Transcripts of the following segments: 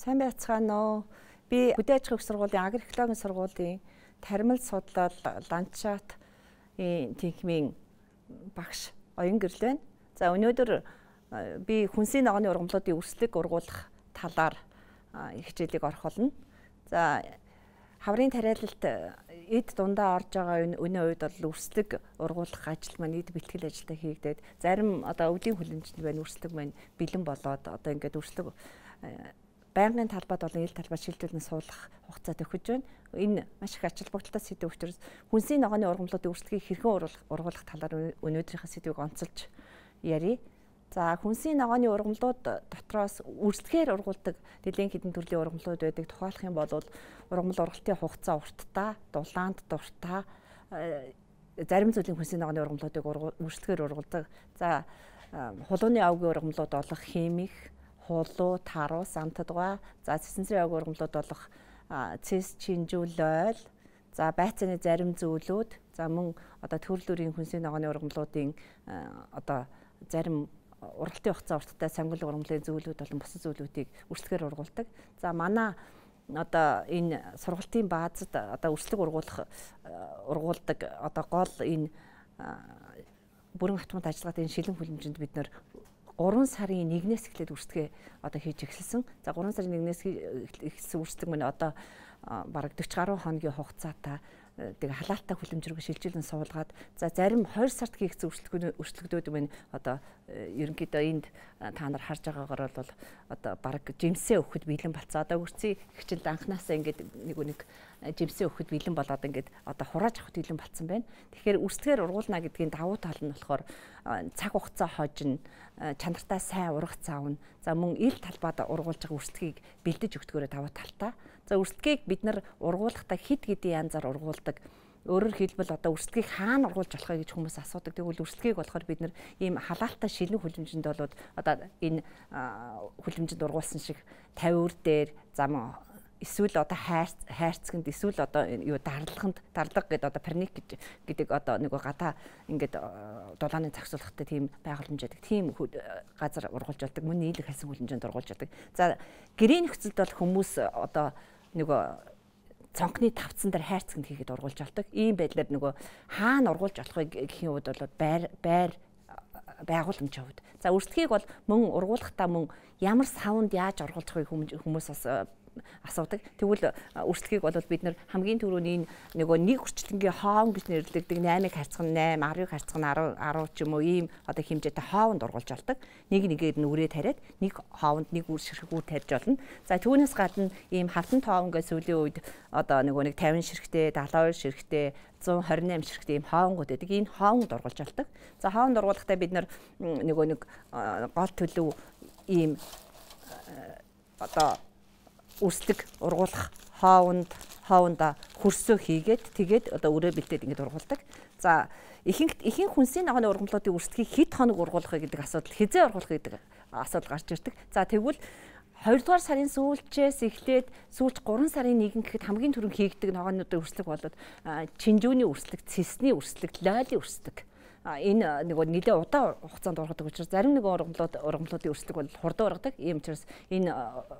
Сайн байцгаана уу. Би Хөдөө аж ахуйн их сургуулийн агрохологийн сургуулийн таримал судлал ландшафт техникийн багш Оюн Гэрэл байна. За өнөөдөр би хүнсийн ногооны ургамлуудын өрслөг ургуулах талаар хичээлийг орох болно. За хаврын тариалалт эд дундаа орж байгаа өнөө үед бол өрслөг ургуулах ажил маань эд бэлтгэл ажилдаа хийгдээд зарим одоо өвлийн хүлэмжтэй байна өрслөг маань бэлэн болоод одоо ингээд өрслөг байнгын талбайд болон ил талбайд шилжүүлэн суулгах хугацаа төгсөж байна. Энэ маш их ач холбогдолтой сэдв учраас хүнсийн ногооны ургамлуудын өрслөгийг хэрхэн ургуулах талаар өнөөдрийнхээ сэдвийг онцолж ярив. За хүнсийн ногооны ургамлууд дотроос өрслөгээр ургуулдаг нэлээд хэдэн төрлийн ургамлууд байдаг. Тухайлах юм бол ургамал ургалтын хугацаа урттай, дулаанд дуртай, зарим зүйлийн хүнсийн ногооны ургамлуудыг өрслөгээр ургуулдаг. За хулууны овгийн ургамлууд болох химих, хулуу, таруу, самтадгаа, за цэцэнсрийн овгийн ургамлууд болох цэс, чинжүү, лойл, за байцааны зарим зүйлүүд, за мөн одоо төрөлөрийн хүнсийн ногооны ургамлуудын одоо зарим ургалтын хугацаа урттай сонгол ургамлын зүйлүүд болон бусад зүйлүүдийг өрслөгээр ургуулдаг. За манай одоо энэ сургалтын баазад одоо өрслөг ургуулдаг одоо гол энэ бүрэн автомат ажиллагаатай энэ шилэн хүлэмжинд бид нэр 3 сарын 1-ээс эхлээд өрсөлдөгөө одоо хийж эхэлсэн. За 3 сарын 1-ээс эхэлсэн өрсөлдөг мань одоо бараг 40 гаруй хоногийн хугацаатай тэгээ халаалттай хүлэмжрүүгээ шилжүүлэн суулгаад за зарим 20 сард хийгдсэн өрсөлдөгүүд мань одоо ерөнхийдөө энд та нар харж байгаагаар бол одоо бараг жимсээ өгөхөд бэлэн болцоо. Одоо өрцийн хичээлд анханасаа ингээд нэг жимсээ өгөхөд бэлэн болоод ингээд одоо хурааж авахд бэлэн болцсон байна. Тэгэхээр өрсөлдөгөр ургуулна гэдгийн давуу тал нь болохоор цаг хугацаа хожно, чанартай сайн ургац аавна. За мөн ил талбайд ургуулж байгаа өрсөлдгийг бэлдэж өгдөгөөрөө давуу талтай. За өрсөлдгийг бид нар ургуулахдаа хэд хэдэн янзаар ургуулдаг. Өөрөөр хэлбэл одоо өрсөлдгийг хаана ургуулж болох вэ гэж хүмүүс асуудаг. Тэгвэл өрсөлдгийг болохоор бид нар ийм халаалттай шилэн хүлэмжинд болоод одоо энэ хүлэмжинд ургуулсан шиг 50 өр дээр зам эсвэл одоо хайрцагт эсвэл одоо юу дарлаганд дарлага гэдэг одоо парник гэдэг одоо нэг гадаа ингээд дулааны загсуулахтай тийм байгууламж байдаг. Тийм газар ургуулж болдог. Мөн нийлэг хайсан хүлэмжинд ургуулж болдог. За гэрийн нөхцөлд бол хүмүүс одоо нөгөө цонхны тавцсан дээр хайрцагт хийгээд ургуулж болдог. Ийм байдлаар нөгөө хаана ургуулж болох вэ гэхийн үед бол байр байгууламж хувьд. За өрсөлдгийг бол мөн ургуулахдаа мөн ямар саунд яаж ургуулж байгааг хүмүүс бас асуудаг. Тэгвэл өрсөлдгийг бол бид нар хамгийн түрүүний нөгөө нэг хүрчлэнгийн хоон гэж нэрлэгдэг 8-ыг харьцах 8, 10-ыг харьцах 10 ч юм уу ийм одоо хэмжээтэй хоовонд ургуулж болдог. Нэг нэгээр нь үрээ тариад нэг хоовонд нэг үр ширхэг үр тарьж болно. За түүнээс гадна ийм хавтан тоовон гэж сүүлийн үед одоо нөгөө нэг 50 ширхтэй, 72 ширхтэй, 128 ширхтэй ийм хоовонгууд байдаг. Энэ хоовонд ургуулж болдог. За хоовонд ургуулахдаа бид нар нөгөө нэг гол төлөв ийм одоо өрсөлдөг ургуулах хоовонда хөрсөө хийгээд тэгээд одоо өрөө бэлдээд ингэж ургуулдаг. За ихэнх хүнсийн ногооны ургамлуудын өрсөлдгийг хэд хоног ургуулах вэ гэдэг асуудал хизээ ургуулах гэдэг асуудал гарч ирдэг. За тэгвэл 2 дугаар сарын сүүлчээс эхлээд сүүлч 3 сарын 1 гэхэд хамгийн түрүүнд хийгдэг ногоонуудын өрсөлдөг болоод чинжүүний өрсөлдөг, цэсний өрсөлдөг, лойлын өрсөлдөг. Энэ нэг нэлээд удаан хугацаанд ургадаг учраас зарим нэг ургамлуудын өрсөлдөг бол хурдан ургадаг. Ийм учраас энэ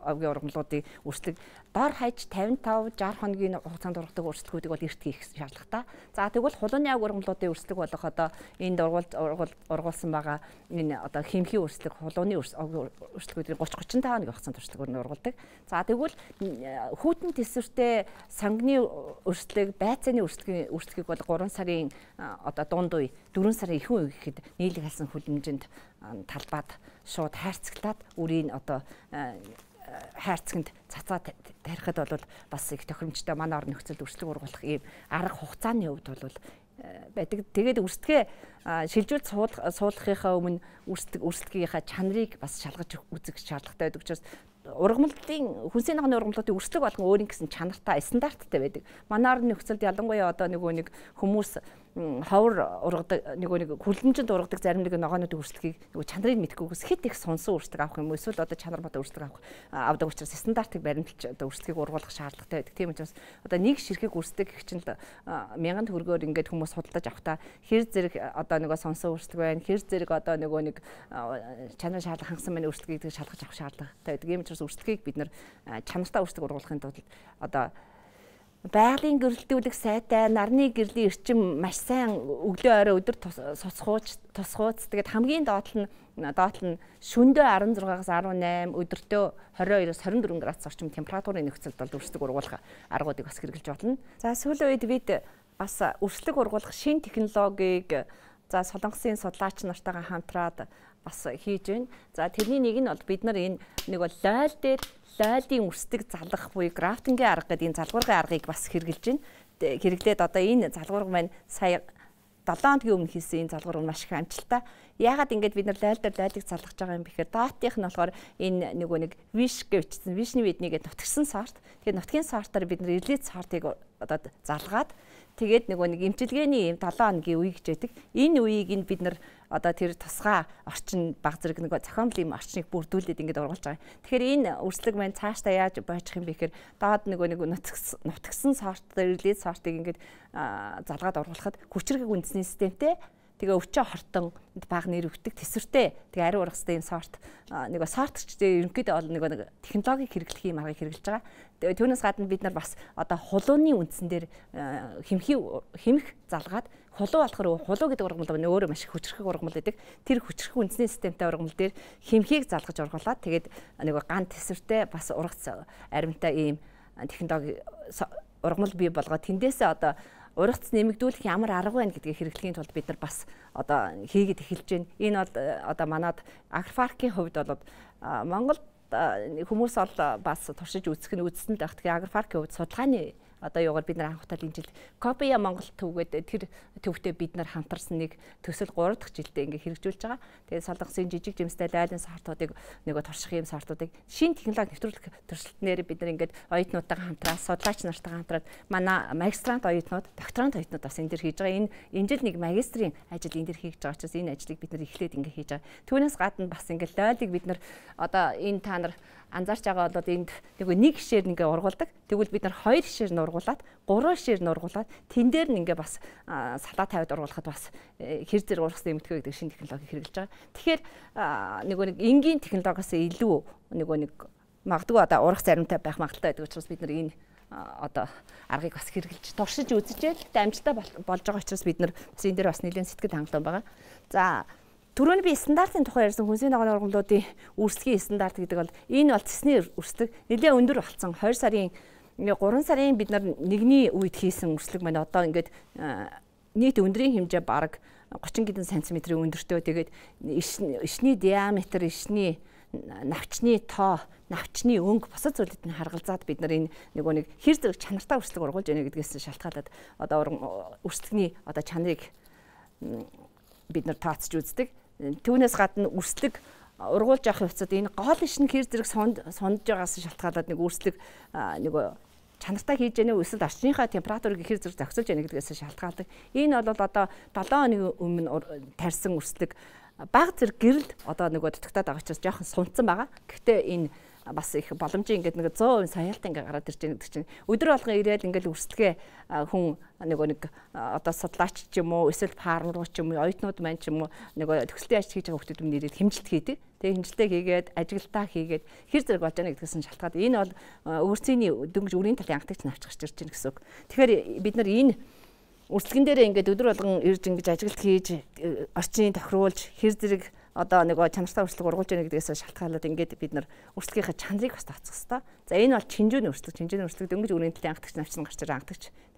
овгийн ургамлуудын өрсөлдөг дор хаяж 55, 60 хоногийн хугацаанд ургадаг өрсөлдгүүдийг бол эрт хийх шаардлагатай. За тэгвэл хулууны ав ургамлуудын өрсөлдөг болох одоо энд ургуулсан байгаа энэ одоо химхийн өрсөлдөг, хулууны өрсөлдгүүдийн 30-35 хоногийн хугацаанд өрсөлдгүүд ургуулдаг. За тэгвэл хүйтэн тэсвэртэй сонгины өрсөлдөг, байцааны өрсөлдгийг бол 3 сарын одоо дунд үе 4 сарын ихэнх үе гэхэд нийлэг хайсан хүлэмжинд талбайд шууд хайрцаглаад үрийн одоо хайрцагт цацаа тарихад бол бас их тохиромжтой манай орны нөхцөлд өрсөлдөг ургуулах ийм арга хугацааны хувьд бол байдаг. Тэгээд өрсөлдгээ шилжүүлж суулгахынхаа өмнө өрсөлдгийнхаа чанарыг бас шалгаж үзэх шаардлагатай байдаг учраас хүнсийн ногооны ургамлуудын өрсөлдөг болгон өөрийн гэсэн чанартай стандарттай байдаг. Манай орны нөхцөлд ялангуяа одоо нэг хүмүүс ховор ургадаг нэг хүлэмжинд ургадаг зарим нэг ногоонуудын өрсөлдөхийг нөгөө чанарыг мэдхгүйгээс хит их сонсон өрсөлдөг авах юм уу эсвэл одоо чанар мод өрсөлдөг авдаг учраас стандартыг баримталж одоо өрсөлдөхийг ургуулах шаардлагатай байдаг. Тийм учраас одоо нэг ширхэг өрсөлдөг гэх чинь 1000 төгрөгөөр ингээд хүмүүс худалдаж авахдаа хэр зэрэг одоо нөгөө сонсон өрсөлдөг байна. Хэр зэрэг одоо нөгөө нэг чанар шаардлага хангасан байна өрсөлдөхийг шалгаж авах шаардлагатай байдаг. Ийм учраас өрсөлдөхийг бид нар чанартай өрсөлдөг ургуулахын тулд одоо байгалийн гэрэлтүүлэх сайтай нарны гэрлийн эрчим маш сайн өглөө орой өдөр тусгууц тэгээд хамгийн доотлол нь шөнөдөө 16-аас 18 өдөртөө 22-оос 24 градус орчим температурын нөхцөлд бол өрсөлдөг ургуулах аргуудыг бас хэрэгжилж болно. За сүүлийн үед бид бас өрсөлдөг ургуулах шинэ технологиг Солонгосын судлаач нартайгаа хамтраад бас хийж байна. За тэрний нэг нь бол бид нар энэ нэг бол лойл дээр лойлын өрсөлдөг залгах буюу графтингийн арга гэдэг энэ залгуургын аргыг бас хэрэгжилж байна. Хэрэглээд одоо энэ залгуурга маань сая 7 хоногийн өмнө хийсэн энэ залгуурга маш их амжилттай. Яагаад ингэж бид нар лойл дээр лойлыг залгаж байгаа юм бэхээр доотийнх нь болохоор энэ нөгөө нэг виш гэвчсэн вишний биднийг нутгсан сорт. Тэгээд нутгийн сортоор бид нар ирлээд сортыг одоо залгаад тэгээд нөгөө нэг эмчилгээний 7 хоногийн үе гэж байдаг. Энэ үеийг нь бид нар одоо тэр тусгай орчин баг зэрэг нэг зохиомжлын орчныг бүрдүүлээд ингэж ургуулж байгаа. Тэгэхээр энэ өрсөлдөг маань цаашдаа яаж бойчих юм бэ гэхээр доод нэг нутгсан сорт ирлээд сортыг ингэж залгаад ургуулхад хүчрэг үндэсний системтэй тэгээ өвчөө хортон баг нэр өвтөг тэсвэртэй тэгээ ариун ургастай энэ сорт нэг сортчдээ ерөнхийдөө бол нэг технологиг хэрэглэх юм аргыг хэрэгжилж байгаа. Тэгээ түүнээс гадна бид нар бас одоо хулууны үндсэн дээр хэмх залгаад хулуу болохоор хулуу гэдэг ургамал нь өөрөө маш их хүчрэх ургамал байдаг. Тэр хүчрэх үндсний системтэй ургамал дээр хэмхийг залгаж ургуулад тэгээд нэг ган тэсвэртэй бас ургац аримтай ийм технологи ургамал бий болгоод тэндээсээ одоо ургац нэмэгдүүлэх ямар арга байна гэдгийг хэрэглэхийн тулд бид нар бас одоо хийгээд эхэлж байна. Энэ бол одоо манад агрофаркийн хувьд бол Монголд хүмүүс бол бас туршиж үзэх нь үзсэн дах. Тэгэхээр агрофаркийн хувьд судалгааны одоо юугаар бид нар анх удаа энэ жил Копия Монгол төвгээд тэр төвтэй бид нар хамтарсан нэг төсөл 3 дахь жилдээ ингээ хэрэгжүүлж байгаа. Тэгээд Солонгосын жижиг жимстэй лайлын сортуудыг нөгөө турших юм сортуудыг шинэ технологи нэвтрүүлэх төрөлтнээр бид нар ингээд оюутнуудтайгаа хамтраад судлаач нартайгаа хамтраад манай магистрант оюутнууд, докторант оюутнууд бас энэ дэр хийж байгаа. Энэ жил нэг магистрийн ажил энэ дэр хийж байгаа учраас энэ ажлыг бид нар эхлээд ингээ хийж байгаа. Түүнээс гадна бас ингээ лойлыг бид нар одоо энэ та нар анзаарч байгаа бол энд нэг гişээр ингээ ургуулдаг. Тэгвэл бид нар 2 гişээр нь ургуулад 3 гişээр нь ургуулад тэн дээр нь ингээ бас салаа тавиад ургуулхад бас хэр зэрэг ургасан эмтгөө гэдэг шинэ технологи хэрэгжилж байгаа. Тэгэхээр нэг энгийн технологиос илүү нэг магадгүй одоо ургах заримтай байх магадaltaй байдаг учраас бид нар энэ одоо аргыг бас хэрэгжилж туршиж үзчихээ. Тэгтээ амжилттай болж байгаа учраас бид нар бас энэ дээр бас нэлээд сэтгэл хангалуун байгаа. За түрүүний би стандартын тухай ярьсан хүнсний ногооны ургамлуудын үрсгийн стандарт гэдэг бол энэ бол цэсний үрсдэг нэлээд өндөр болсон 2 сарын 3 сарын бид нар нэгний үед хийсэн үрслэг маань одоо ингээд нийт өндрийн хэмжээ бараг 30 гэдэн сантиметрийн өндөртөө тэгээд ишний диаметр, ишний навчны тоо, навчны өнгө бусад зүйлүүд нь харгалзаад бид нар энэ нэг хэр зэрэг чанартай үрслэг ургуулж яана гэдгээс шалтгаалаад одоо үрслэгний одоо чанарыг бид нар тооцож үздэг. Түүнээс гадна үрслэг ургуулж явах явцад энэ гол иш нь хэр зэрэг сондж байгаас шалтгаалаад нэг үрслэг нэг чанартай хийж яана эсвэл орчныхаа температурыг хэр зэрэг зохицуулж яана гэдгээс шалтгаалдаг. Энэ бол одоо 7 хоногийн өмнө тарьсан үрслэг баг зэрэг гэрэлд одоо дутагтаад байгаа учраас жоохон сунцсан байгаа. Гэхдээ энэ бас их боломжийн ингээд 100% саялтаа ингээд гараад ирж байгаа гэдэг чинь өдөр болгон ирээд ингээд үрсэлгээ хүн нэг одоо судлаач ч юм уу эсвэл фарм руу ч юм уу оюутнууд маань ч юм уу төгсөлтийн ажил хийж байгаа хүмүүс өмнө ирээд хэмжилт хийдэг. Тэгээ хэмжилтээ хийгээд ажилтаа хийгээд хэр зэрэг болж байгаа гэдгээс нь шалтгаад энэ бол өөрсдийн дөнгөж үрийн талын анхдагч навч гарч ирж байна гэсэн үг. Тэгэхээр бид нар энэ үрсэлгэн дээрээ ингээд өдөр болгон ирж ингэж ажилт хийж орчныг тохируулж хэр зэрэг одоо чанартай үрслэг ургуулж яана гэдгээс шалтгаалаад ингээд бид нар үрслэгийнхаа чанарыг бас тооцох хэрэгтэй. За энэ бол чинжүүний үрслэг. Чинжүүний үрслэг дөнгөж үрийн талын анхдагч навч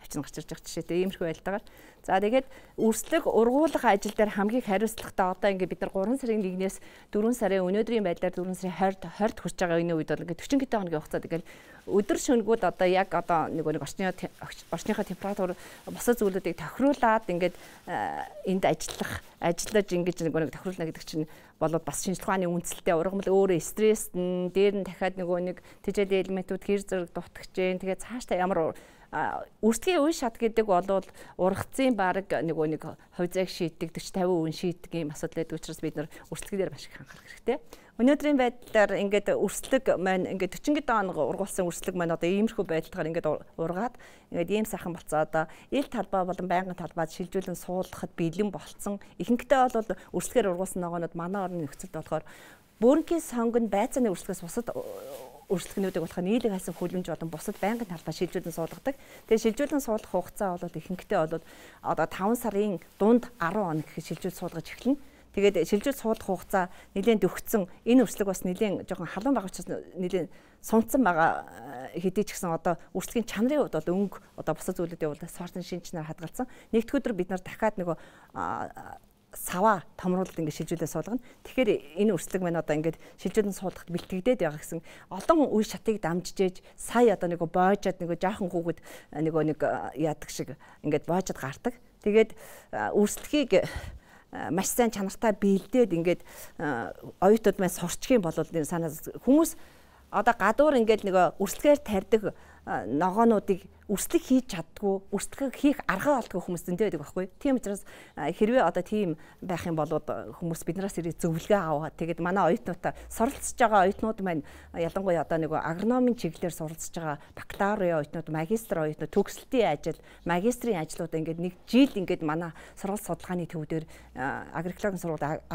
гарч ирж байгаа жишээтэй иймэрхүү байлтагаар. За тэгээд үрслэг ургуулах ажил дээр хамгийн хариуцлагатай одоо ингээд бид нар 3 сарын 1-ээс 4 сарын өнөөдрийн байдлаар 4 сарын 20-д хүрч байгаа энэ үед бол ингээд 40 хэдэн хоногийн хугацаанд ингээд өдөр шөнөгүүд одоо яг одоо нэг орчныхаа температур бусад зүйлүүдийг тохируулаад ингээд энд ажиллаж ингэж нэг тохируулна гэдэг чинь болоод бас шинжилгээ ухааны үндэслэлтэй ургамал өөрөө стресс дээр нь дахиад нэг тэжээлийн элементүүд хэр зэрэг дутагч जैन тэгээд цаашдаа ямар үрслийн үе шат гэдэг бол ургацын баг нэг хувьцааг шийддэг 40-50% шийддэг юм асуудал байдаг учраас бид нар үрслэгээр маш их анхаарах хэрэгтэй. Өнөөдрийн байдлаар ингээд үрслэг маань ингээд 40 он ургуулсан үрслэг маань одоо иймэрхүү байдлаар ингээд ургаад ингээд ийм сайхан болцоо одоо ил талбай болон байнгын талбайд шилжүүлэн суулгахад бэлэн болцсон. Ихэнхдээ бол үрслэгээр ургуулсан ногоонууд манай орны нөхцөлд болохоор бөөрнгийн сонгонд байцааны үрслэгээс бусад үрслэгнүүдийг болох нийлэг хайсан хөлөмж болон бусад байнгын талбай шилжүүлэн суулгадаг. Тэгээ шилжүүлэн суулгах хугацаа бол ихэнхдээ бол одоо 5 сарын дунд 10 он гэхэд шилжүүл суулгаж эхэлнэ. Тэгээд шилжүүл суулгах хугацаа нэлээд өгцөн. Энэ үрслэг бас нэлээд жоохон халуун байгаа учраас нэлээд сунцсан байгаа хэдий ч гэсэн одоо үрслэгийн чанарын хувьд бол өнгө одоо бусад зүйлүүдийн хувьд сорсын шинжнээр хадгалсан. Нэгд өдөр бид нар дахиад нөгөө сава томруулалт ингээд шилжүүлээ суулгана. Тэгэхээр энэ үрслэг маань одоо ингээд шилжүүлэн суулгахад бэлтгэгдээд байгаа гэсэн олон үе шатыг дамжижээж сая одоо нэг боожод нэг жаахан хүүхэд нэг яадаг шиг ингээд боожод гардаг. Тэгээд үрслэгийг маш сайн чанартай бэлдээд ингээд оюутнууд маань сурчих юм бол санаа хүмүүс одоо гадуур ингээд нэг үрслэгээр тарьдаг ногоонуудыг үрслэг хийж чаддгүй, үрслэг хийх арга олдгүй хүмүүс зөндөө байдаг байхгүй. Тийм учраас хэрвээ одоо тийм байх юм бол хүмүүс биднээс ирээд зөвлөгөө аваад тэгээд манай оюутнуудаа суралцж байгаа оюутнууд маань ялангуяа одоо нэг агрономын чиглэлээр суралцж байгаа бакалаврын оюутнууд, магистр оюутнууд, төгсөлтийн ажил, магистрийн ажлуудаа ингээд нэг жил ингээд манай сургалт судалгааны төвдөр агрикологийн сургууль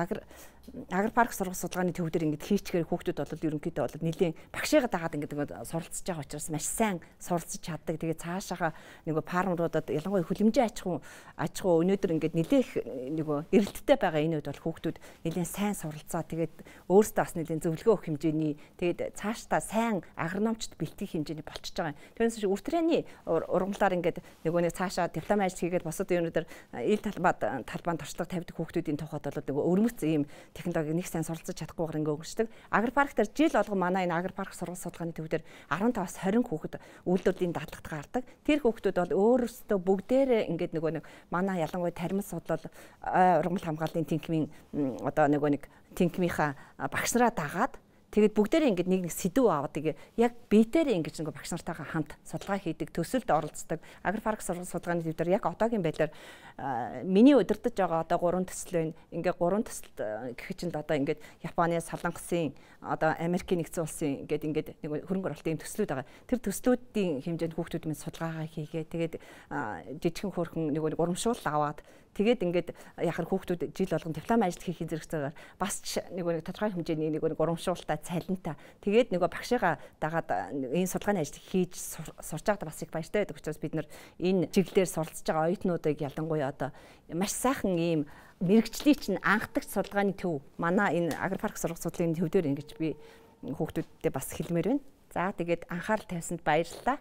агрипарк сургалт судалгааны төвдөр ингээд хийчихээр хүүхдүүд бол ерөнхийдөө бол нэлийн багшигаа дагаад ингээд суралцж байгаа учраас маш сайн суралцж чаддаг. Тэгээд цаашаага нэг фармруудад ялангуяа хөлөмжийн аж ахуй өнөөдөр ингээд нэлээх нэг эрэлттэй байгаа энэ үед бол хүүхдүүд нэлийн сайн суралцаа тэгээд өөрсдөө бас нэлийн зөвлөгөө өгөх хэмжээний тэгээд цаашдаа сайн агрономчд бэлтгэх хэмжээний болчихж байгаа юм. Тэрнээс үртрэний ургамлаар ингээд нэг цаашаа диплом ажил хийгээд босод өнөөдөр ил талбаанд туршлага тавьдаг хүүхдүүдийн тухайд бол нэг өрмөц ийм технологиг нэг сайн суралцж чадахгүйгээр ингээд өнгөрчдөг. Агрипарк дээр жил болгон манай энэ агрипарк сургалт судалгааны төвдөр 15-аас 20 хүүхэд үйлдвэрийн даатлагт гардаг. Тэр хүүхдүүд бол өөрсдөө бүгдээрээ ингээд нэг манай ялангуяа тармил судлал ургамал хамгааллын тэнхимийн одоо нэг тэнхимийнхаа багш нараа дагаад тэгээд бүгдээрээ ингээд нэг сэдв аваад яг биетээрээ ингээд нэг багш нартайгаа хамт судалгаа хийдэг, төсөлд оролцдог. Агрипарк сургалт судалгааны төвдөр яг одоогийн байдлаар миний удирдах байгаа одоо 3 төсөл байна. Ингээд 3 төсөл гэхэд чинь одоо ингээд Японы, Солонгосын, одоо Америкийн нэгдсэн улсын ингээд нэг хөрөнгө оруулалтын төслүүд байгаа. Тэр төслүүдийн хэмжээнд хүүхдүүд минь судалгаагаа хийгээ. Тэгээд жижигхэн хөөрхөн нэг урамшуул аваад тэгээд ингээд яхаар хүүхдүүд жил болгон диплом ажил хийх зэрэгцээгээр бас нэг тодорхой хэмжээний нэг урамшуултаа цалинтаа тэгээд нөгөө багшигаа дагаад энэ судалгааны ажил хийж сурч байгаадаа бас их баяртай байдаг учраас бид нар энэ чиглэлээр суралцж байгаа оюутнуудыг ялангуяа одоо маш сайхан ийм мэрэгжлийн чинь анхдагч судалгааны төв манай энэ агрипарк сургалт судлалын төв дээр ингэж би хүүхдүүдтэй бас хэлмээр байна. За тэгээд анхаарал тавьсанд баярлалаа.